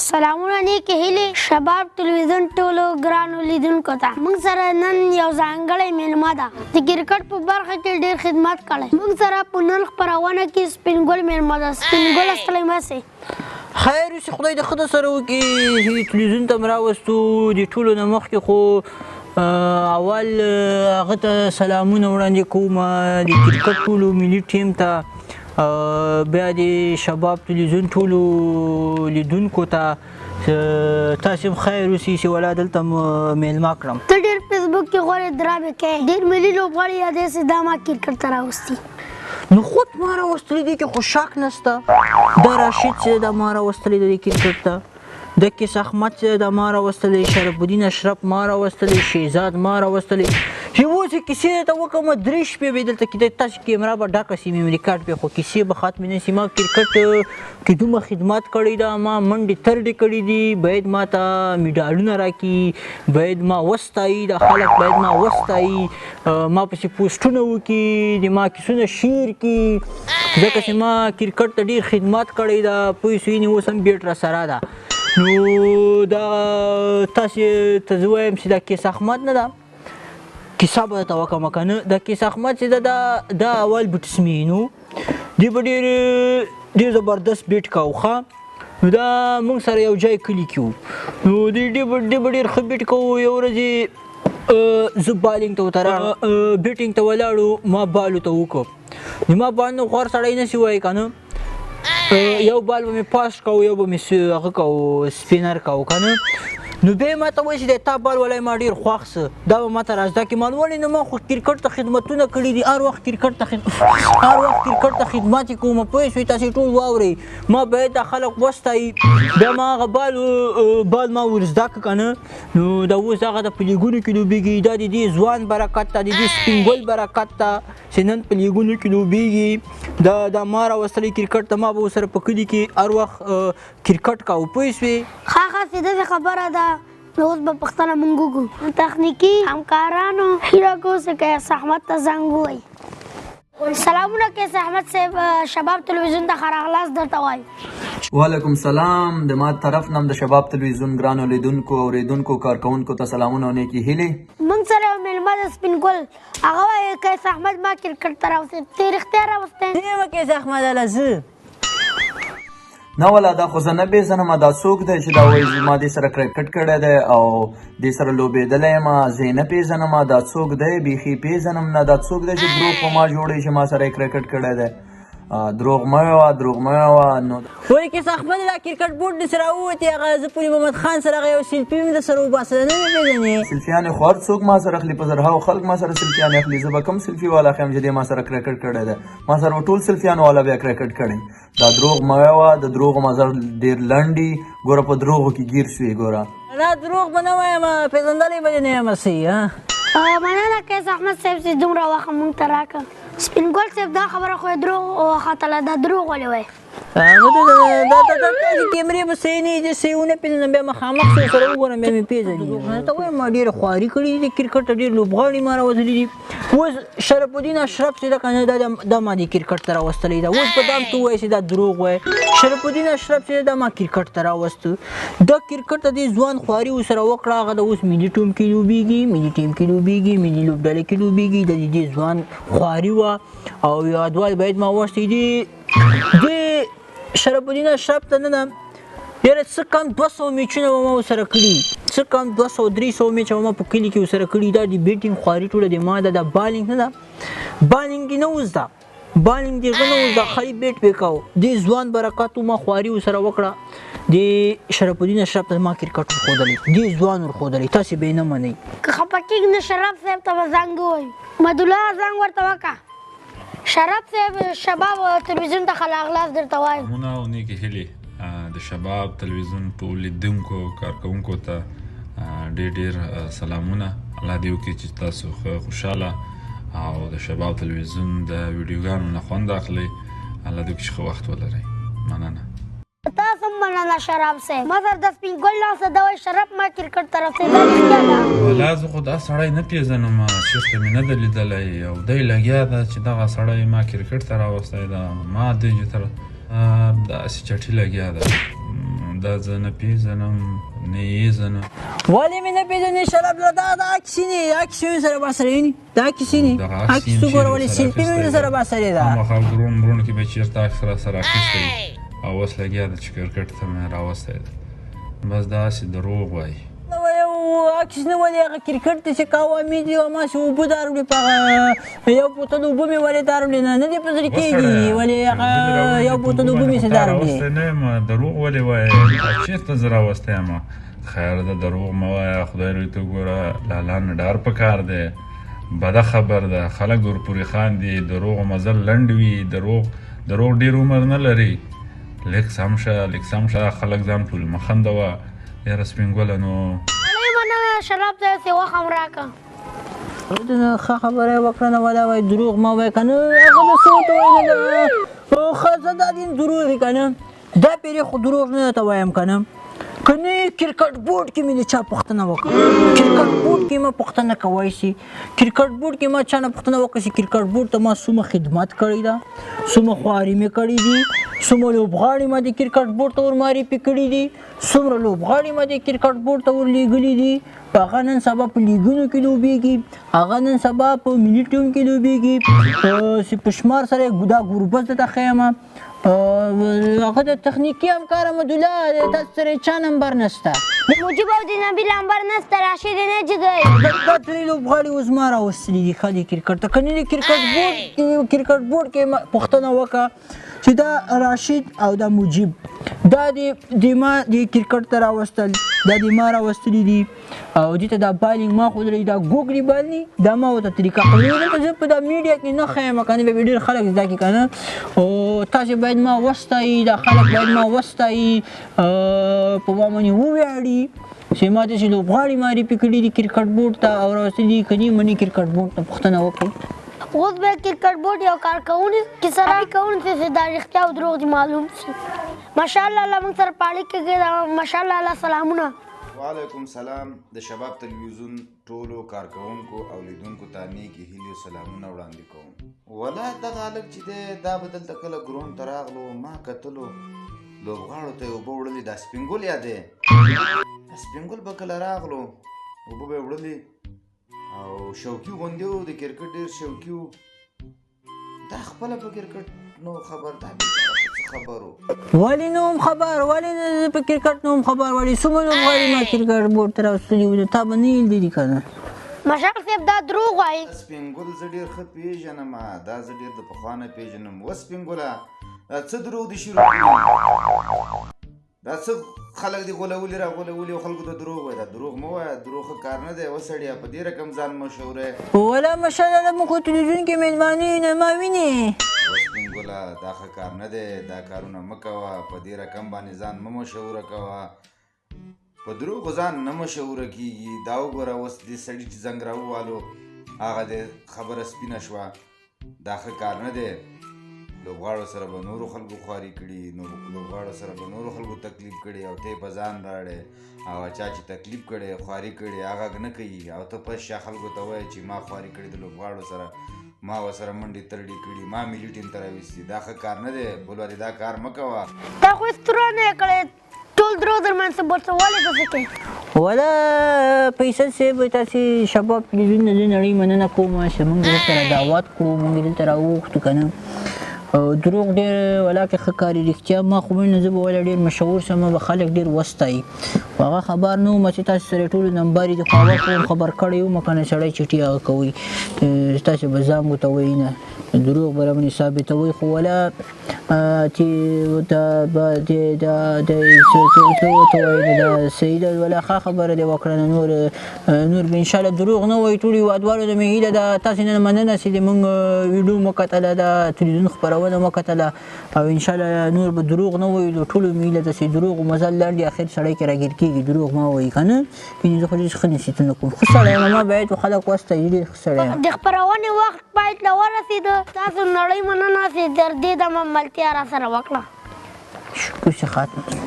سلامونه نیکې هیلې شباب ټلویزیون ټولو ګرانو لیدونکو ته موږ سره نن یو ځانګړی میلمه ده د کرکټ په برخه کې ډېر خدمت کړی موږ سره په نن خپرونه کې سپین ګل میلمه ده سپین ګل السلام علیکم خیر اوسې خدای د ښه د سره وکړي تلویزیون ته م راوستو د ټولو نه مخکې خو اول هغه ته سلامونه وړاندې کوم د کرکټ ټولو ملي ټیم ته بیا د شباب تلویزیون ټولو لیدونکو ته تاسې هم خیر اوسئ چې ولا دلته میلمه کړم ته ډېر فیسبوک کې غوړې درابې کوې ډېر ملي لوبغاړي یادې چې دا ما کرکټ ته راوستي نو خود ما راوستلی دی که خو شک نسته دا راشد چې دا ما راوستلی دی کرکټ ته د کیس احمد چې دا ما راوستلی شرف الدین اشرف ما راوستلی شهزاد ما راوستلی چې اوس یې کیسې درته وکړم 3 شپې به دلته کېدی تاسو کیمرا به ډکه شي میمري کارت به خو کیسې به ختمې نه شي ما کرکټ کې دومره خدمت کړی ده ما منډې ترډې کړي دي باید ما ته میډالونه راکړي باید ما وستایي دا خلک باید ما وستایي ما پسې پوسټونه وکړي د ما کیسونه شیر کړي ځکه چې ما کرکټ ته ډېر خدمت کړی ده پوه شوي نو اوس هم بیټ راسره ده نو دا تاسې ته زه وایم چې دا کیس احمد نه ده کیسه به درته وکړم که نه دا کیس احمد چې ده دا اول بټسمین و دوی به ډېر زبردست بیټ کوو ښه نو دا موږ سره یو ځای کلي کې وو نو دوی به ډېر ښه بیټ کوو یو ورځ زه بالینګ ته ورته بیټینګ ته ولاړو ما بال ورته وکړو نو ما بال نه غوړ سړی نه شي وایي که نه یو بال به مې پاس کوو یو به مې هغه کوو سپینر کوو که نه نو بیا یې ما ته وایي چې د تا بال ولی ما ډېر خوښ څه دا به ما ته را زده کړي ما ولې نه ما خو کرکټ ته خدمتونه کړي دي هر وخت کرکټ ته خدمت یې کوم پوه شوئ تاسې ټول واورئ ما باید دا خلک وستایي بیا ما هغه بال ما ور زده کړه که نه نو دا اوس هغه د په لیګونو کې لوبېږي دا د دې ځوان برکت ته د دې سپین ګل برکت ته چې نن په لیګونو کې لوبېږي دا ما راوستلی کرکټ ته ما به ورسره په کلي کې هر وخت کرکټ کوو پوه شوې ښه داسې خبره ده نو اوس به پوښتنه موږ وکړو تخنیکي همکارانو هیله کوو چې قیس احمد ته زنګ ووایي سلامونه قیس احمد صاحب شباب تلویزیون ته ښه راغلاست درته وایو وعلیکم سلام د ما طرف نه د شباب تلویزیون ګرانو لیدونکو اوریدونکو کارکوونکو ته سلامونه او نیکې هیلې موږ سره یو میلمه ده سپین ګل هغه وایي قیس احمد ما کرکټ ته راوستی ته یې رښتیا راوستی نه یم قیس احمد هله زه نه والا دا خو زه نه پېژنم دا څوک دی چې دا وایي ما دې سره کرکټ کړی دی او دې سره لوبېدلی یم زه یې نه پېژنم دا څوک دی بیخي پېژنم نه دا څوک دی چې دروغ په ما جوړوي چې ما سره یې کرکټ کړی دی دروغ مه وایه نو وایي قیس احمد دا کرکټ بورډ دې سره ووتې هغه زه پولي محمد خان سره هغه یو سیلفي مې در سره وباسه نه مې پېژنې سیلفیانې خو هر څوک ما سره اخلي په زرهاو خلک ما سره سیلفیانې اخلي زه به کوم سیلفي والا ښیم چې دې ما سره کرکټ کړی دی ما سره به ټول سیلفیانو والا بیا کرکټ کړی دا دروغ مه وایه د دروغو مزل ډېر لنډ دي ګوره په دروغو کې ګیر شوې ګوره نه دروغ به نه وایم پېژندلی به دې نه یم صحیح مننه قیس احمد صاحب چې دومره وخت موږ ته راکړه سپین ګل صاحب دا خبره خو یې دروغ وختله دا دروغ ولې وایي هغه د کیمرې به صحیح نه دي صحیح ونه پېژنم بیا مخامخ سره وګورم بیا مې پېژني ته وایم ما ډېره خواري کړي دي د کرکټ ته ډېر لوبغاړي ما راوتلي دي اوس شرف الدین اشرف چې ده که نه دا ما دې کرکټ ته راوستلی ده اوس به دا هم ته ووایې چې دا دروغ وایې شرف الدین اشرف چې دا ما کرکټ ته راوسته دا کرکټ ته دې ځوان خواري ورسره وکړه هغه د اوس ملي ټیم کې لوبېږي ملي لوبډلې کې لوبېږي د دې ځوان خواري وه او یادوال باید ما وستی دي شرف الدین اشرف ته نه ده یاره څه کم 200 میچونه به ما ورسره کړي څه کم 200-300 میچه به ما په کلي کې ورسره کړي دا د بیټینګ خواري ټوله د ما ده دا بالینګ نه ده بالینګ دې نه اوس ده بالینګ دې غه نه اوس ده خالي بیټ پې کوو دې ځوان برکاتو ما خواري ورسره وکړه د شرف الدین اشرف ته ما کرکټ ورښودلی دې ځوان ورښودلی تاسې به یې نه منئ که خفه کېږي نو شرف صاحب ته به زنګ ووایو مدالله زنګ ورته وکړه شرف صاحب شباب تلویزیون ته ښه راغلاست درته وایو سلامونه او نیکې هیلې د شباب تلویزیون ټول لیدونکو کارکوونکو ته ډېر سلامونه الله دې وکړي چې تاسو ښه خوشحاله او د شباب تلویزیون د ویډیوګانو نه خوند اخلئ الله دې وکړي چې ښه وخت ولرئ مننه تاسو هم مننه شرف صاحب ما سره د سپین ګل لاسه دا وایي شرف ما کرکټ ته رسېدلی رښتیا ده والا زه خو دا سړی نه پېژنم چېرته مې نه ده لیدلی او دی لګیا ده چې دغه سړی ما کرکټ ته راوستی ده ما دې تر داسې چټي لګیا ده دا زه نه پېژنم نه یې زنم ولې مې نه پېژنې شراب له دا کیسې نه دا کیسې سره باسره ویني دا کیسې نه دا کیسې ګوره ولې سیلفي مې سره باسره ده خامخا ګرون برون کې به چېرته عکس راسره اخیستی او اوس لګیا ده چې کرکټ ته مې راوستی ده بس داسې دروغ وایي عکس نه ولې هغه کرکټ ته چې کاوه مې دي او ماسې اوبه داروړې په هغه یو بوتل اوبه مې ولې داروړې نه دې په زړه کېږي ولې هغه یو بوتل اوبه مې څه داروړې راوستی نه یم دروغ ولې وایې چېرته زه راوستی یم خیر ده دروغ مه وایه خدای روی ته ګوره لالا نه ډار پکار دی بده خبر ده خلک ورپورې خاندي دروغ مزل لنډ وي دروغ ډېر عمر نه لري لږ سم شه خلک ځان پورې مه خندوه یاره سپین ګله نو شراب ته یې وخت هم راکړه ښه خبره یې وکړه نه ولا وایي دروغ مه وایه که نه هغه به څه ورته وایي نه ښځه دا دین دروغ یې که نه دا پیرې خو دروغ نه درته وایم که نه که نه کرکټ بورډ کې مې د چا پوښتنه وکړه کرکټ بورډ کې ما پوښتنه کوی شي کرکټ بورډ کې ما چا نه پوښتنه وکړه چې کرکټ بورډ ته ما څومره خدمت کړی ده څومره خواري مې کړي دي څومره لوبغاړي ما د کرکټ بورډ ته ور معرفي کړي دي څومره لوبغاړي ما د کرکټ بورډ ته ور لېږلي دي هغه نن سبا په لیګونو کې لوبېږي هغه نن سبا په ملي ټیم کې لوبېږي چې په شمار سره دا ګوربز درته ښیم هغه د تخنیکي همکار احمدالله تاسو سره چا نمبر نشته د مجیب او د نبیل نمبر نشته راشد نه جګی دا درې لوبغاړي اوس ما راوستلي دي ښه دي کرکټ ته که نه د کرکټ بورډ کې پوښتنه وکړه چې دا راشد او دا مجیب دا د ما د کرکټ ته راوستل دا د ما راوستلي دي او دې ته دا بالینګ ما ښودلی دا ګوګلي بال دي دا ما ورته طریقه ښودلې زه په دا میډیا کې نه ښیم که نه به ډېر خلک زده کړي که نه او تاسې باید ما وستایي دا خلک باید ما وستایي په ما باندې وویاړي چې ما داسې لوبغاړي معرفي کړي دي کرکټ بورډ ته او راوستلي که نه مني کرکټ بورډ ته پوښتنه وکړئ اوس به کرکټ بورډ یو کارکوونکي سره کوونکي چې دا رښتیا او دروغ دي معلوم شي ماشاءالله الله موږ سره په اړیکه کې دا ماشاءالله الله سلامونه وعلیکم سلام د شباب تلویزیون ټولو کارکوونکو او لیدونکو ته نیکې هیلې او سلامونه وړاندې کوم ولا دغه هلک چې دی دا به دلته کله ګرون ته راغلو ما کتلو لوبغاړو ته یې اوبه وړلې دا سپین ګل یادې دا سپین ګل به کله راغلو اوبه به یې وړلې او شوقي غوندې و د کرکټ ډېر شوقي و دا خپله په کرکټ نو خبر دا خبرو ولې نه وم خبر ولې په کرکټ نه وم خبر ولې څومره لوبغاړي ما کرکټ بورډ ته راوستلي وو تا به نه یې لیدلي که نه مشال صاحب دا دروغ وایي سپین ګل زه ډېر ښه پېژنم دا زه ډېر د پخوا نه پېژنم و سپین ګله دا څه دروغ دي شروع کړي دا څه خلک دي غولولي را غولولي او خلکو ته دروغ وایي دا دروغ مه وایه دروغ ښه کار نه دی وسړیه په دې رقم ځان مشهوره ولا ماشاءالله موږ خو تلویزیون کې میلمانې نه ما وینې سپین ګله دا ښه کار نه دی دا کارونه مه کوه په دې رقم باندې ځان مه مشهوره کوه په دروغو ځان نه مشهوره کېږي دا وګوره اوس دې سړي چې زنګ راووالو هغه دې خبره سپینه شوه دا ښه کار نه دی لوبغاړو سره به نورو خلکو خواري کړي لوبغاړو سره به نورو خلکو تکلیف کړي او ته یې په ځان راړې او چا چې تکلیف کړی خواري کړې هغه نه کوي او ته په شا خلکو ته وایې چې ما خواري کړې د لوبغاړو سره ما ورسره منډې ترډې کړي ما ملي ټیم ته راویستي دا ښه کار نه دی بلوالې دا کار مه کوه تا خو هېڅ تروه نه یې کړی ټول دروغ در باندې څه بولته ولې داسې کوې ولا فیصل صاحب تاسې شباب تلویزیون نه زه نړۍ مننه کوم چې موږ دلته را دعوت کړو موږ دلته راوغوښتو که نه دروغ ډېر ولاکې ښه کاري رښتیا ما خو نه زه به ویله ډېر مشهور شم به خلک ډېر وستایي خو هغه خبر نه وم چې تاسې سره ټولو نمبر یې خو اول خو خبر کړی وم که نه سړی چټي هغه کوي تاسې به زانګو ته وایي نه دروغ به راباندې ثابتوئ خو ولا چې دا صحیح ده ولا ښه خبره دې وکړه نور به انشاءالله دروغ نه وایي ټولو هېوادوالو ته مې هیله ده تاسې نه مننه چې زموږ ویډیو مو کتله دا تلویزیون خپرونه مو کتله او انشاءالله نور به دروغ نه وایو ټولو مې هیله ده چې دروغ مزل لنډ اخر سړی کې راګیر کېږي دروغ مه وایي که نه یعنې زه خو ډېر ښه نصیحتونه کوم ښه سړی یم ما باید خلک وستایي ډېر ښه سړی یم د خپرونې وخت باید له ورسېده تاسو نړۍ مننه چې تر دې دمه ملتیا را سره وکړه شکر چې ختم